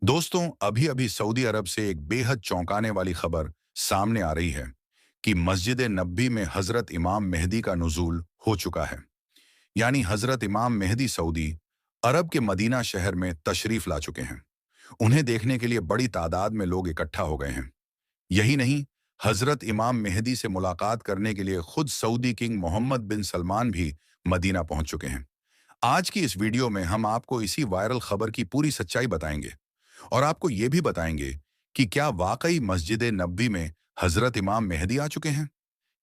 दोस्तों, अभी अभी सऊदी अरब से एक बेहद चौंकाने वाली खबर सामने आ रही है कि मस्जिद नबी में हजरत इमाम मेहदी का नुज़ूल हो चुका है। यानी हजरत इमाम मेहदी सऊदी अरब के मदीना शहर में तशरीफ ला चुके हैं। उन्हें देखने के लिए बड़ी तादाद में लोग इकट्ठा हो गए हैं। यही नहीं, हजरत इमाम मेहदी से मुलाकात करने के लिए खुद सऊदी किंग मोहम्मद बिन सलमान भी मदीना पहुंच चुके हैं। आज की इस वीडियो में हम आपको इसी वायरल खबर की पूरी सच्चाई बताएंगे और आपको ये भी बताएंगे कि क्या वाकई मस्जिद नबी में हजरत इमाम मेहदी आ चुके हैं।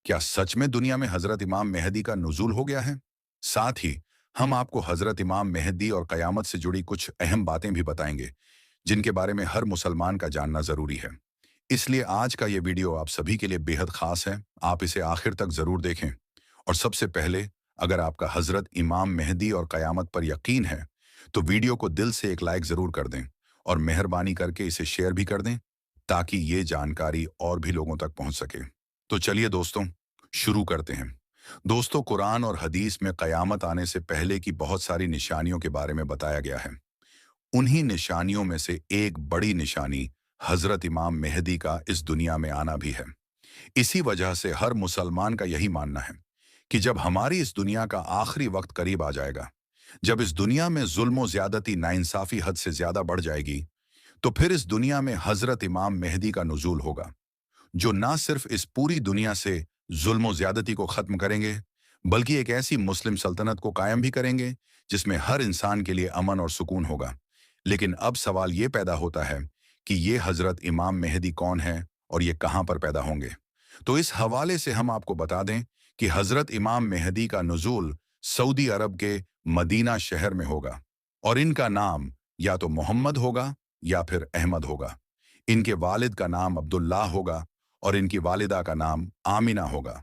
क्या सच में दुनिया में हजरत इमाम मेहदी का नुज़ूल हो गया है। साथ ही हम आपको हजरत इमाम मेहदी और कयामत से जुड़ी कुछ अहम बातें भी बताएंगे जिनके बारे में हर मुसलमान का जानना जरूरी है। इसलिए आज का ये वीडियो आप सभी के लिए बेहद खास है। आप इसे आखिर तक जरूर देखें। और सबसे पहले, अगर आपका हजरत इमाम मेहदी और कयामत पर यकीन है तो वीडियो को दिल से एक लाइक जरूर कर दें और मेहरबानी करके इसे शेयर भी कर दें ताकि ये जानकारी और भी लोगों तक पहुंच सके। तो चलिए दोस्तों, शुरू करते हैं। दोस्तों, कुरान और हदीस में कयामत आने से पहले की बहुत सारी निशानियों के बारे में बताया गया है। उन्हीं निशानियों में से एक बड़ी निशानी हजरत इमाम मेहदी का इस दुनिया में आना भी है। इसी वजह से हर मुसलमान का यही मानना है कि जब हमारी इस दुनिया का आखिरी वक्त करीब आ जाएगा, जब इस दुनिया में जुल्म ज्यादती नाइंसाफी हद से ज्यादा बढ़ जाएगी, तो फिर इस दुनिया में हजरत इमाम मेहदी का नुज़ूल होगा, जो ना सिर्फ इस पूरी दुनिया से जुल्म ज्यादती को खत्म करेंगे, बल्कि एक ऐसी मुस्लिम सल्तनत को कायम भी करेंगे जिसमें हर इंसान के लिए अमन और सुकून होगा। लेकिन अब सवाल ये पैदा होता है कि ये हजरत इमाम मेहदी कौन है और ये कहाँ पर पैदा होंगे। तो इस हवाले से हम आपको बता दें कि हजरत इमाम मेहदी का नुज़ूल सऊदी अरब के मदीना शहर में होगा और इनका नाम या तो मोहम्मद होगा या फिर अहमद होगा। इनके वालिद का नाम अब्दुल्लाह होगा और इनकी वालिदा का नाम आमिना होगा।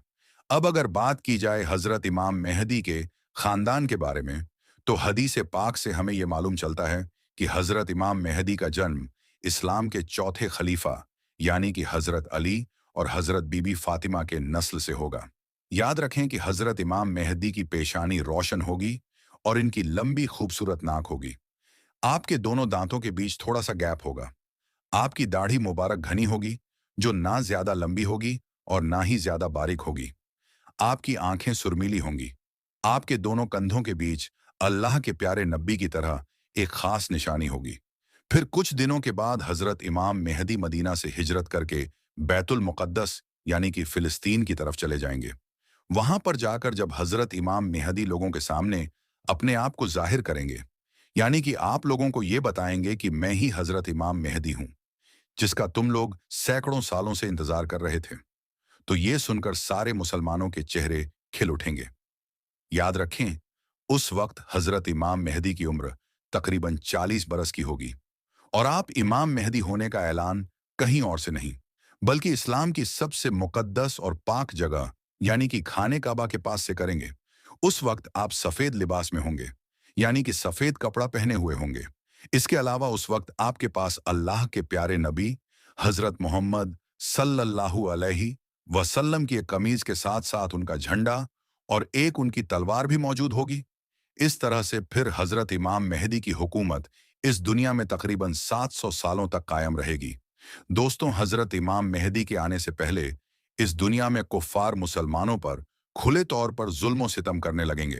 अब अगर बात की जाए हजरत इमाम मेहदी के खानदान के बारे में, तो हदीस पाक से हमें यह मालूम चलता है कि हजरत इमाम मेहदी का जन्म इस्लाम के चौथे खलीफा यानी कि हजरत अली और हजरत बीबी फातिमा के नस्ल से होगा। याद रखें कि हजरत इमाम मेहदी की पेशानी रोशन होगी और इनकी लंबी खूबसूरत नाक होगी। आपके दोनों दांतों के बीच थोड़ा सा गैप होगा। आपकी दाढ़ी मुबारक घनी होगी, जो ना ज्यादा लंबी होगी और ना ही ज्यादा बारीक होगी। आपकी आंखें सुरमीली होंगी। आपके दोनों कंधों के बीच अल्लाह के प्यारे नबी की तरह एक खास निशानी होगी। फिर कुछ दिनों के बाद हजरत इमाम मेहदी मदीना से हिजरत करके बैतुल मुक़द्दस यानी कि फिलिस्तीन की तरफ चले जाएंगे। वहां पर जाकर जब हजरत इमाम मेहदी लोगों के सामने अपने आप को जाहिर करेंगे, यानी कि आप लोगों को ये बताएंगे कि मैं ही हजरत इमाम मेहदी हूं, जिसका तुम लोग सैकड़ों सालों से इंतजार कर रहे थे, तो ये सुनकर सारे मुसलमानों के चेहरे खिल उठेंगे। याद रखें, उस वक्त हजरत इमाम मेहदी की उम्र तकरीबन 40 बरस की होगी और आप इमाम मेहदी होने का ऐलान कहीं और से नहीं, बल्कि इस्लाम की सबसे मुकद्दस और पाक जगह यानी कि खाने काबा के पास से करेंगे। उस वक्त आप सफेद लिबास में होंगे, यानी कि सफेद कपड़ा पहने हुए होंगे। इसके अलावा उस वक्त आपके पास अल्लाह के प्यारे नबी हजरत मोहम्मद सल्लल्लाहु अलैहि वसल्लम की एक कमीज के साथ साथ उनका झंडा और एक उनकी तलवार भी मौजूद होगी। इस तरह से फिर हजरत इमाम मेहदी की हुकूमत इस दुनिया में तकरीबन 700 सालों तक कायम रहेगी। दोस्तों, हजरत इमाम मेहदी के आने से पहले इस दुनिया में कुफ्फार मुसलमानों पर खुले तौर पर जुल्म सितम करने लगेंगे,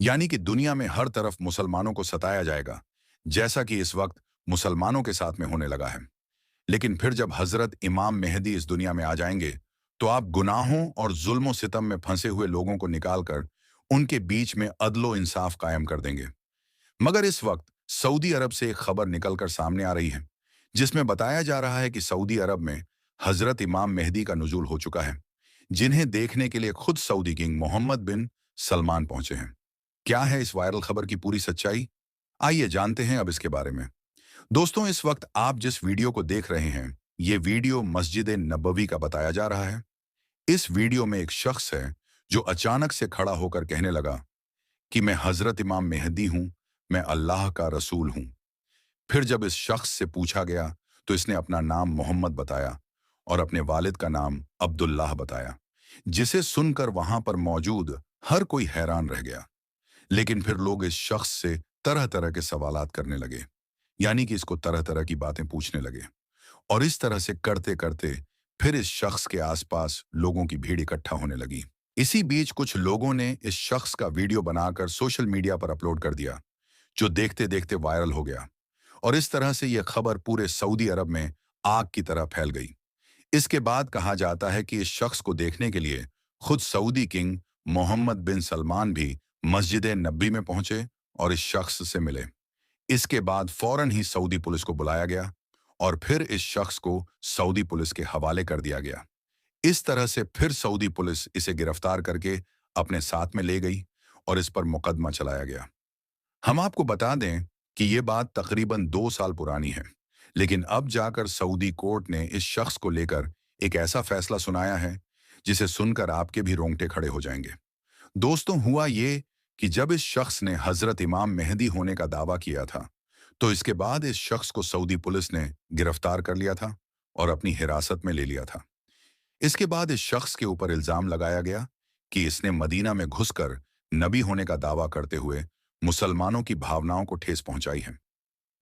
यानी कि दुनिया में हर तरफ मुसलमानों को सताया जाएगा, जैसा कि इस वक्त मुसलमानों के साथ में होने लगा है। लेकिन फिर जब हजरत इमाम मेहदी इस दुनिया में आ जाएंगे, तो आप गुनाहों और जुल्म सितम में फंसे हुए लोगों को निकालकर उनके बीच में अदलो इंसाफ कायम कर देंगे। मगर इस वक्त सऊदी अरब से एक खबर निकलकर सामने आ रही है, जिसमें बताया जा रहा है कि सऊदी अरब में हजरत इमाम मेहदी का नुज़ूल हो चुका है, जिन्हें देखने के लिए खुद सऊदी किंग मोहम्मद बिन सलमान पहुंचे हैं। क्या है इस वायरल खबर की पूरी सच्चाई? आइए जानते हैं अब इसके बारे में। दोस्तों, इस वक्त आप जिस वीडियो को देख रहे हैं, ये वीडियो मस्जिद नबवी का बताया जा रहा है। इस वीडियो में एक शख्स है जो अचानक से खड़ा होकर कहने लगा कि मैं हजरत इमाम मेहदी हूं, मैं अल्लाह का रसूल हूं। फिर जब इस शख्स से पूछा गया तो इसने अपना नाम मोहम्मद बताया और अपने वालिद का नाम अब्दुल्लाह बताया, जिसे सुनकर वहां पर मौजूद हर कोई हैरान रह गया। लेकिन फिर लोग इस शख्स से तरह तरह के सवालात करने लगे। यानी कि इसको तरह तरह की बातें पूछने लगे। और इस तरह से करते करते फिर इस शख्स के आसपास लोगों की भीड़ इकट्ठा होने लगी। इसी बीच कुछ लोगों ने इस शख्स का वीडियो बनाकर सोशल मीडिया पर अपलोड कर दिया, जो देखते देखते वायरल हो गया। और इस तरह से यह खबर पूरे सऊदी अरब में आग की तरह फैल गई। इसके बाद कहा जाता है कि इस शख्स को देखने के लिए खुद सऊदी किंग मोहम्मद बिन सलमान भी मस्जिद नबी में पहुंचे और इस शख्स से मिले। इसके बाद फौरन ही सऊदी पुलिस को बुलाया गया और फिर इस शख्स को सऊदी पुलिस के हवाले कर दिया गया। इस तरह से फिर सऊदी पुलिस इसे गिरफ्तार करके अपने साथ में ले गई और इस पर मुकदमा चलाया गया। हम आपको बता दें कि ये बात तकरीबन 2 साल पुरानी है, लेकिन अब जाकर सऊदी कोर्ट ने इस शख्स को लेकर एक ऐसा फैसला सुनाया है जिसे सुनकर आपके भी रोंगटे खड़े हो जाएंगे। दोस्तों, हुआ ये कि जब इस शख्स ने हजरत इमाम मेहदी होने का दावा किया था, तो इसके बाद इस शख्स को सऊदी पुलिस ने गिरफ्तार कर लिया था और अपनी हिरासत में ले लिया था। इसके बाद इस शख्स के ऊपर इल्जाम लगाया गया कि इसने मदीना में घुसकर नबी होने का दावा करते हुए मुसलमानों की भावनाओं को ठेस पहुंचाई है।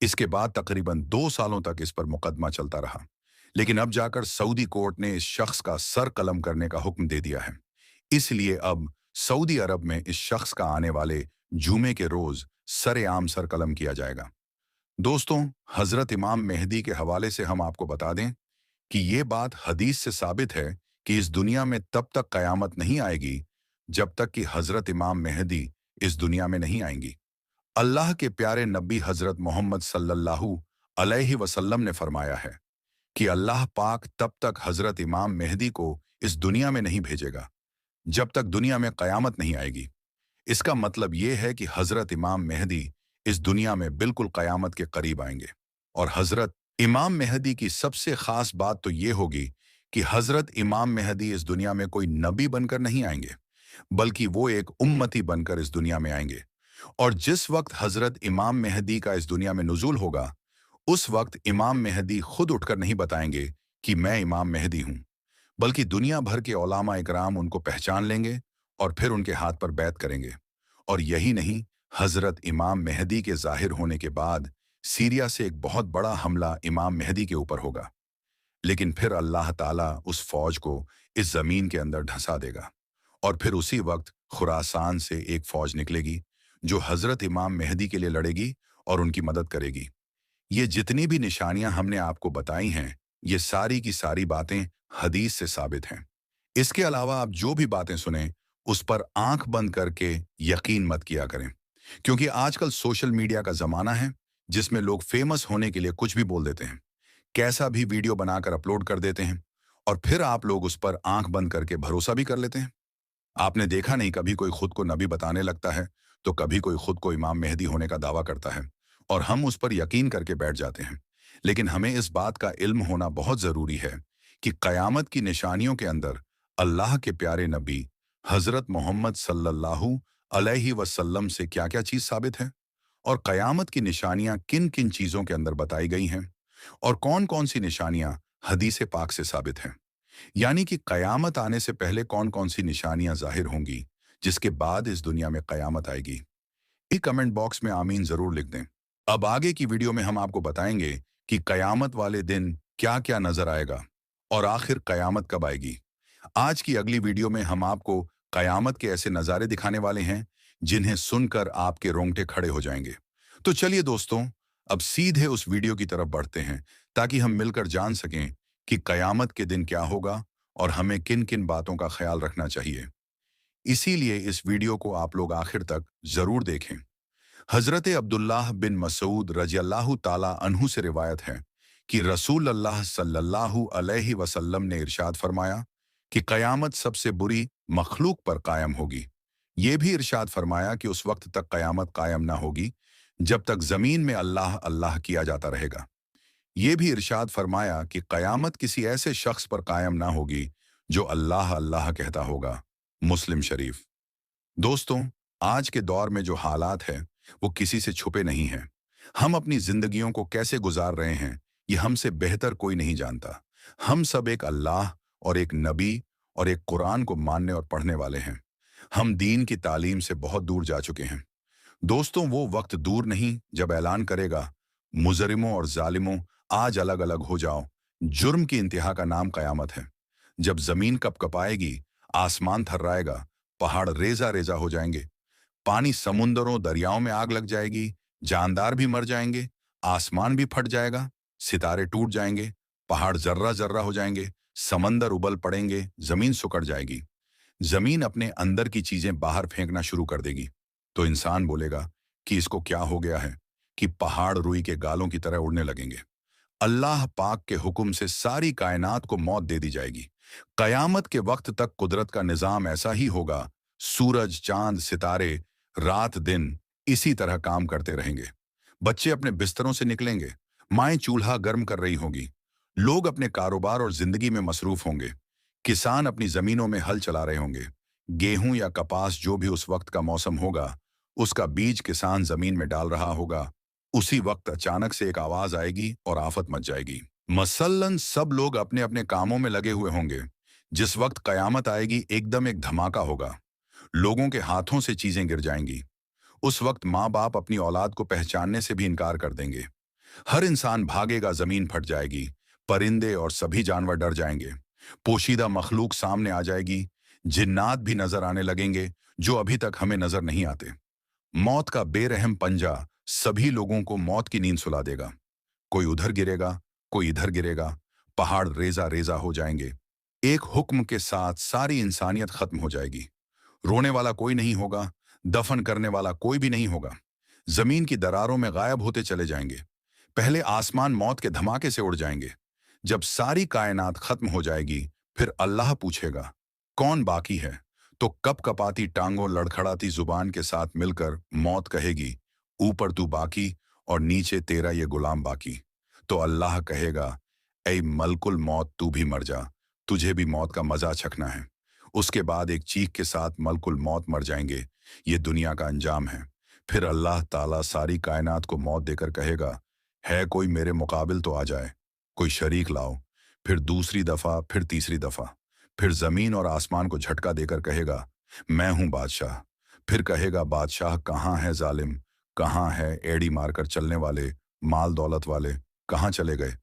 इसके बाद तकरीबन 2 सालों तक इस पर मुकदमा चलता रहा, लेकिन अब जाकर सऊदी कोर्ट ने इस शख्स का सर कलम करने का हुक्म दे दिया है। इसलिए अब सऊदी अरब में इस शख्स का आने वाले जुमे के रोज सरेआम सर कलम किया जाएगा। दोस्तों, हजरत इमाम मेहदी के हवाले से हम आपको बता दें कि ये बात हदीस से साबित है कि इस दुनिया में तब तक कयामत नहीं आएगी जब तक कि हजरत इमाम मेहदी इस दुनिया में नहीं आएंगी। अल्लाह के प्यारे नबी हजरत मोहम्मद सल्लल्लाहु अलैहि वसल्लम ने फरमाया है कि अल्लाह पाक तब तक हजरत इमाम मेहदी को इस दुनिया में नहीं भेजेगा जब तक दुनिया में कयामत नहीं आएगी। इसका मतलब ये है कि हजरत इमाम मेहदी इस दुनिया में बिल्कुल कयामत के करीब आएंगे। और हजरत इमाम मेहदी की सबसे खास बात तो ये होगी कि हजरत इमाम मेहदी इस दुनिया में कोई नबी बनकर नहीं आएंगे, बल्कि वो एक उम्मती बनकर इस दुनिया में आएंगे। और जिस वक्त हजरत इमाम मेहदी का इस दुनिया में नुज़ूल होगा, उस वक्त इमाम मेहदी खुद उठकर नहीं बताएंगे कि मैं इमाम मेहदी हूं, बल्कि दुनिया भर के उलामा इकराम उनको पहचान लेंगे और फिर उनके हाथ पर बैत करेंगे। और यही नहीं, हजरत इमाम मेहदी के जाहिर होने के बाद सीरिया से एक बहुत बड़ा हमला इमाम मेहदी के ऊपर होगा, लेकिन फिर अल्लाह ताला उस फौज को इस जमीन के अंदर धंसा देगा और फिर उसी वक्त खुरासान से एक फौज निकलेगी जो हजरत इमाम मेहदी के लिए लड़ेगी और उनकी मदद करेगी। ये जितनी भी निशानियां हमने आपको बताई हैं, ये सारी की सारी बातें हदीस से साबित हैं। इसके अलावा आप जो भी बातें सुने, उस पर आंख बंद करके यकीन मत किया करें, क्योंकि आजकल सोशल मीडिया का जमाना है जिसमें लोग फेमस होने के लिए कुछ भी बोल देते हैं, कैसा भी वीडियो बनाकर अपलोड कर देते हैं और फिर आप लोग उस पर आंख बंद करके भरोसा भी कर लेते हैं। आपने देखा नहीं, कभी कोई खुद को नबी बताने लगता है तो कभी कोई खुद को इमाम मेहदी होने का दावा करता है और हम उस पर यकीन करके बैठ जाते हैं। लेकिन हमें इस बात का इल्म होना बहुत जरूरी है कि कयामत की निशानियों के अंदर अल्लाह के प्यारे नबी हजरत मोहम्मद सल्लल्लाहु अलैहि वसल्लम से क्या क्या चीज साबित है और कयामत की निशानियां किन किन चीजों के अंदर बताई गई हैं और कौन कौन सी निशानियां हदीस पाक से साबित हैं। यानी कि कयामत आने से पहले कौन कौन सी निशानियां जाहिर होंगी जिसके बाद इस दुनिया में कयामत आएगी। एक कमेंट बॉक्स में आमीन जरूर लिख दें। अब आगे की वीडियो में हम आपको बताएंगे कि कयामत वाले दिन क्या क्या नजर आएगा और आखिर कयामत कब आएगी। आज की अगली वीडियो में हम आपको कयामत के ऐसे नज़ारे दिखाने वाले हैं जिन्हें सुनकर आपके रोंगटे खड़े हो जाएंगे। तो चलिए दोस्तों, अब सीधे उस वीडियो की तरफ बढ़ते हैं ताकि हम मिलकर जान सकें कि कयामत के दिन क्या होगा और हमें किन किन बातों का ख्याल रखना चाहिए। इसीलिए इस वीडियो को आप लोग आखिर तक जरूर देखें। हजरत अब्दुल्लाह बिन मसूद रज़ियल्लाहु ताला अन्हु से रिवायत है कि रसूल अल्लाह सल्लल्लाहु अलैहि वसल्लम ने इरशाद फरमाया कि कयामत सबसे बुरी मखलूक पर कायम होगी। ये भी इरशाद फरमाया कि उस वक्त तक कयामत कायम ना होगी जब तक जमीन में अल्लाह अल्लाह किया जाता रहेगा। ये भी इरशाद फरमाया कि कयामत किसी ऐसे शख्स पर कायम ना होगी जो अल्लाह अल्लाह कहता होगा। मुस्लिम शरीफ। दोस्तों, आज के दौर में जो हालात है वो किसी से छुपे नहीं हैं। हम अपनी जिंदगियों को कैसे गुजार रहे हैं ये हमसे बेहतर कोई नहीं जानता। हम सब एक अल्लाह और एक नबी और एक कुरान को मानने और पढ़ने वाले हैं। हम दीन की तालीम से बहुत दूर जा चुके हैं। दोस्तों, वो वक्त दूर नहीं जब ऐलान करेगा मुजरिमों और जालिमों, आज अलग अलग हो जाओ। जुर्म की इंतहा का नाम कयामत है। जब जमीन कपकपाएगी, आसमान थर्राएगा, पहाड़ रेजा रेजा हो जाएंगे, पानी समुंदरों दरियाओं में आग लग जाएगी, जानदार भी मर जाएंगे, आसमान भी फट जाएगा, सितारे टूट जाएंगे, पहाड़ जर्रा जर्रा हो जाएंगे, समंदर उबल पड़ेंगे, जमीन सुकड़ जाएगी, जमीन अपने अंदर की चीजें बाहर फेंकना शुरू कर देगी। तो इंसान बोलेगा कि इसको क्या हो गया है, कि पहाड़ रुई के गालों की तरह उड़ने लगेंगे। अल्लाह पाक के हुक्म से सारी कायनात को मौत दे दी जाएगी। कयामत के वक्त तक कुदरत का निजाम ऐसा ही होगा। सूरज, चांद, सितारे रात दिन इसी तरह काम करते रहेंगे। बच्चे अपने बिस्तरों से निकलेंगे, माएं चूल्हा गर्म कर रही होंगी, लोग अपने कारोबार और जिंदगी में मसरूफ होंगे, किसान अपनी जमीनों में हल चला रहे होंगे, गेहूं या कपास जो भी उस वक्त का मौसम होगा, उसका बीज किसान जमीन में डाल रहा होगा। उसी वक्त अचानक से एक आवाज आएगी और आफत मच जाएगी। मसल्लन सब लोग अपने अपने कामों में लगे हुए होंगे। जिस वक्त कयामत आएगी, एकदम एक धमाका होगा, लोगों के हाथों से चीजें गिर जाएंगी। उस वक्त माँ बाप अपनी औलाद को पहचानने से भी इनकार कर देंगे। हर इंसान भागेगा, जमीन फट जाएगी, परिंदे और सभी जानवर डर जाएंगे, पोशीदा मखलूक सामने आ जाएगी, जिन्नात भी नजर आने लगेंगे जो अभी तक हमें नजर नहीं आते। मौत का बेरहम पंजा सभी लोगों को मौत की नींद सुला देगा। कोई उधर गिरेगा, कोई इधर गिरेगा, पहाड़ रेजा रेजा हो जाएंगे। एक हुक्म के साथ सारी इंसानियत खत्म हो जाएगी। रोने वाला कोई नहीं होगा, दफन करने वाला कोई भी नहीं होगा। जमीन की दरारों में गायब होते चले जाएंगे। पहले आसमान मौत के धमाके से उड़ जाएंगे। जब सारी कायनात खत्म हो जाएगी, फिर अल्लाह पूछेगा, कौन बाकी है? तो कप कपाती टांगों, लड़खड़ाती जुबान के साथ मिलकर मौत कहेगी, ऊपर तू बाकी और नीचे तेरा ये गुलाम बाकी। तो अल्लाह कहेगा, ऐ मलकुल मौत, तू भी मर जा, तुझे भी मौत का मजा चखना है। उसके बाद एक चीख के साथ मलकुल मौत मर जाएंगे। ये दुनिया का अंजाम है। फिर अल्लाह ताला सारी कायनात को मौत देकर कहेगा, है कोई मेरे मुकाबिल तो आ जाए, कोई शरीक लाओ। फिर दूसरी दफा, फिर तीसरी दफा, फिर जमीन और आसमान को झटका देकर कहेगा, मैं हूं बादशाह। फिर कहेगा, बादशाह कहाँ है जालिम, कहाँ है एड़ी मारकर चलने वाले, माल दौलत वाले, कहाँ चले गए?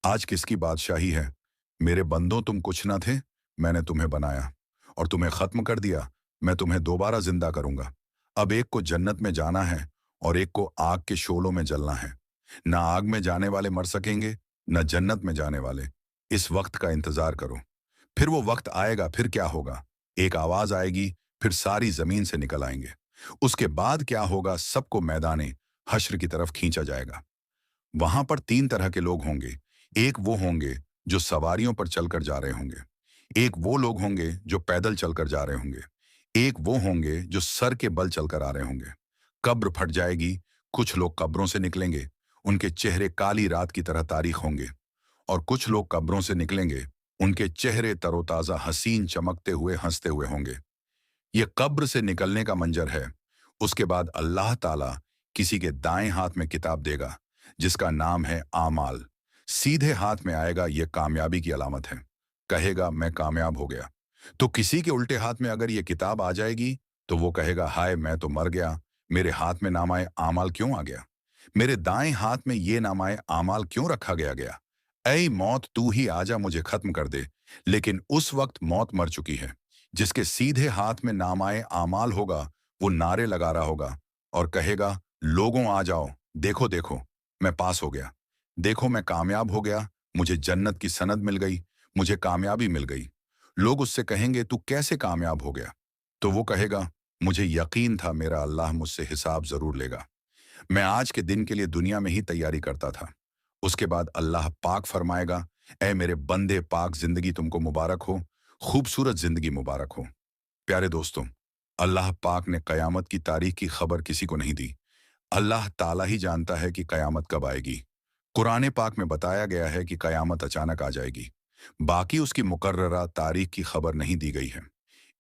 आज किसकी बादशाही है? मेरे बंदों, तुम कुछ न थे, मैंने तुम्हें बनाया और तुम्हें खत्म कर दिया। मैं तुम्हें दोबारा जिंदा करूंगा। अब एक को जन्नत में जाना है और एक को आग के शोलों में जलना है। न आग में जाने वाले मर सकेंगे, न जन्नत में जाने वाले। इस वक्त का इंतजार करो। फिर वो वक्त आएगा, फिर क्या होगा? एक आवाज आएगी, फिर सारी जमीन से निकल आएंगे। उसके बाद क्या होगा? सबको मैदाने हश्र की तरफ खींचा जाएगा। वहां पर तीन तरह के लोग होंगे। एक वो होंगे जो सवारियों पर चलकर जा रहे होंगे, एक वो लोग होंगे जो पैदल चलकर जा रहे होंगे, एक वो होंगे जो सर के बल चलकर आ रहे होंगे। कब्र फट जाएगी, कुछ लोग कब्रों से निकलेंगे, उनके चेहरे काली रात की तरह तारीख होंगे। और कुछ लोग कब्रों से निकलेंगे, उनके चेहरे तरोताजा, हसीन, चमकते हुए, हंसते हुए होंगे। ये कब्र से निकलने का मंजर है। उसके बाद अल्लाह ताला किसी के दाएं हाथ में किताब देगा जिसका नाम है आमाल। सीधे हाथ में आएगा, ये कामयाबी की अलामत है। कहेगा, मैं कामयाब हो गया। तो किसी के उल्टे हाथ में अगर ये किताब आ जाएगी तो वो कहेगा, हाय मैं तो मर गया, मेरे हाथ में नामाए आमाल क्यों आ गया? मेरे दाएं हाथ में ये नामाए आमाल क्यों रखा गया? ऐ मौत, तू ही आजा, मुझे खत्म कर दे। लेकिन उस वक्त मौत मर चुकी है। जिसके सीधे हाथ में नामाए आमाल होगा, वो नारे लगा रहा होगा और कहेगा, लोगों आ जाओ, देखो देखो, मैं पास हो गया, देखो मैं कामयाब हो गया, मुझे जन्नत की सनद मिल गई, मुझे कामयाबी मिल गई। लोग उससे कहेंगे, तू कैसे कामयाब हो गया? तो वो कहेगा, मुझे यकीन था मेरा अल्लाह मुझसे हिसाब जरूर लेगा। मैं आज के दिन के लिए दुनिया में ही तैयारी करता था। उसके बाद अल्लाह पाक फरमाएगा, ऐ मेरे बंदे पाक, जिंदगी तुमको मुबारक हो, खूबसूरत जिंदगी मुबारक हो। प्यारे दोस्तों, अल्लाह पाक ने कयामत की तारीख की खबर किसी को नहीं दी। अल्लाह ताला ही जानता है कि कयामत कब आएगी। कुरान पाक में बताया गया है कि कयामत अचानक आ जाएगी। बाकी उसकी मुकर्ररा तारीख की खबर नहीं दी गई है।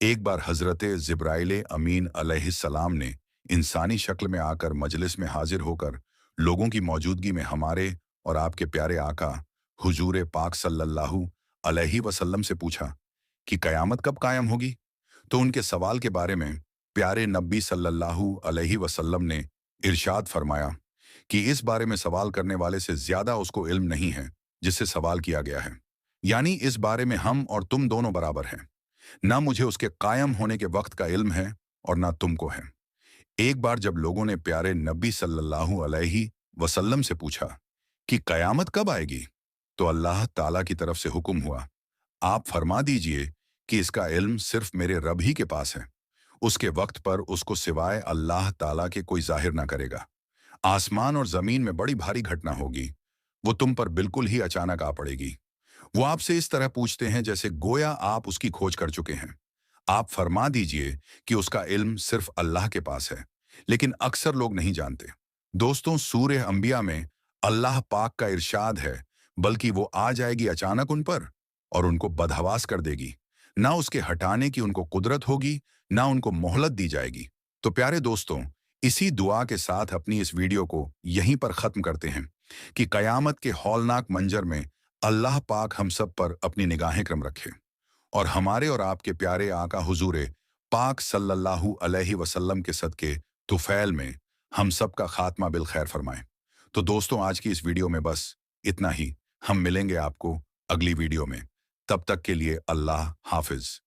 एक बार हजरत जिब्राइल अमीन अलैहिस्सलाम ने इंसानी शक्ल में आकर मजलिस में हाजिर होकर लोगों की मौजूदगी में हमारे और आपके प्यारे आका हुजूर पाक सल्लल्लाहु अलैहि वसल्लम से पूछा कि कयामत कब कायम होगी। तो उनके सवाल के बारे में प्यारे नबी सल्लल्लाहु अलैहि वसल्लम ने इरशाद फरमाया कि इस बारे में सवाल करने वाले से ज्यादा उसको इल्म नहीं है जिससे सवाल किया गया है। यानी इस बारे में हम और तुम दोनों बराबर हैं। ना मुझे उसके कायम होने के वक्त का इल्म है और ना तुमको है। एक बार जब लोगों ने प्यारे नबी सल्लल्लाहु अलैहि वसल्लम से पूछा कि कयामत कब आएगी, तो अल्लाह ताला की तरफ से हुक्म हुआ, आप फरमा दीजिए कि इसका इल्म सिर्फ मेरे रब ही के पास है। उसके वक्त पर उसको सिवाय अल्लाह ताला के कोई जाहिर ना करेगा। आसमान और जमीन में बड़ी भारी घटना होगी। वो तुम पर बिल्कुल ही अचानक आ पड़ेगी। वो आपसे इस तरह पूछते हैं जैसे गोया आप उसकी खोज कर चुके हैं। आप फरमा दीजिए कि उसका इल्म सिर्फ अल्लाह के पास है, लेकिन अक्सर लोग नहीं जानते। दोस्तों, सूरह अंबिया में अल्लाह पाक का इरशाद है, बल्कि वो आ जाएगी अचानक उन पर और उनको बदहवास कर देगी। ना उसके हटाने की उनको कुदरत होगी, ना उनको मोहलत दी जाएगी। तो प्यारे दोस्तों, इसी दुआ के साथ अपनी इस वीडियो को यहीं पर खत्म करते हैं कि कयामत के हौलनाक मंजर में अल्लाह पाक हम सब पर अपनी निगाहें क्रम रखे और हमारे और आपके प्यारे आका हुजूरे पाक सल्लल्लाहु अलैहि वसल्लम के सदके तुफैल में हम सब का खात्मा बिल खैर फरमाए। तो दोस्तों, आज की इस वीडियो में बस इतना ही। हम मिलेंगे आपको अगली वीडियो में। तब तक के लिए अल्लाह हाफिज।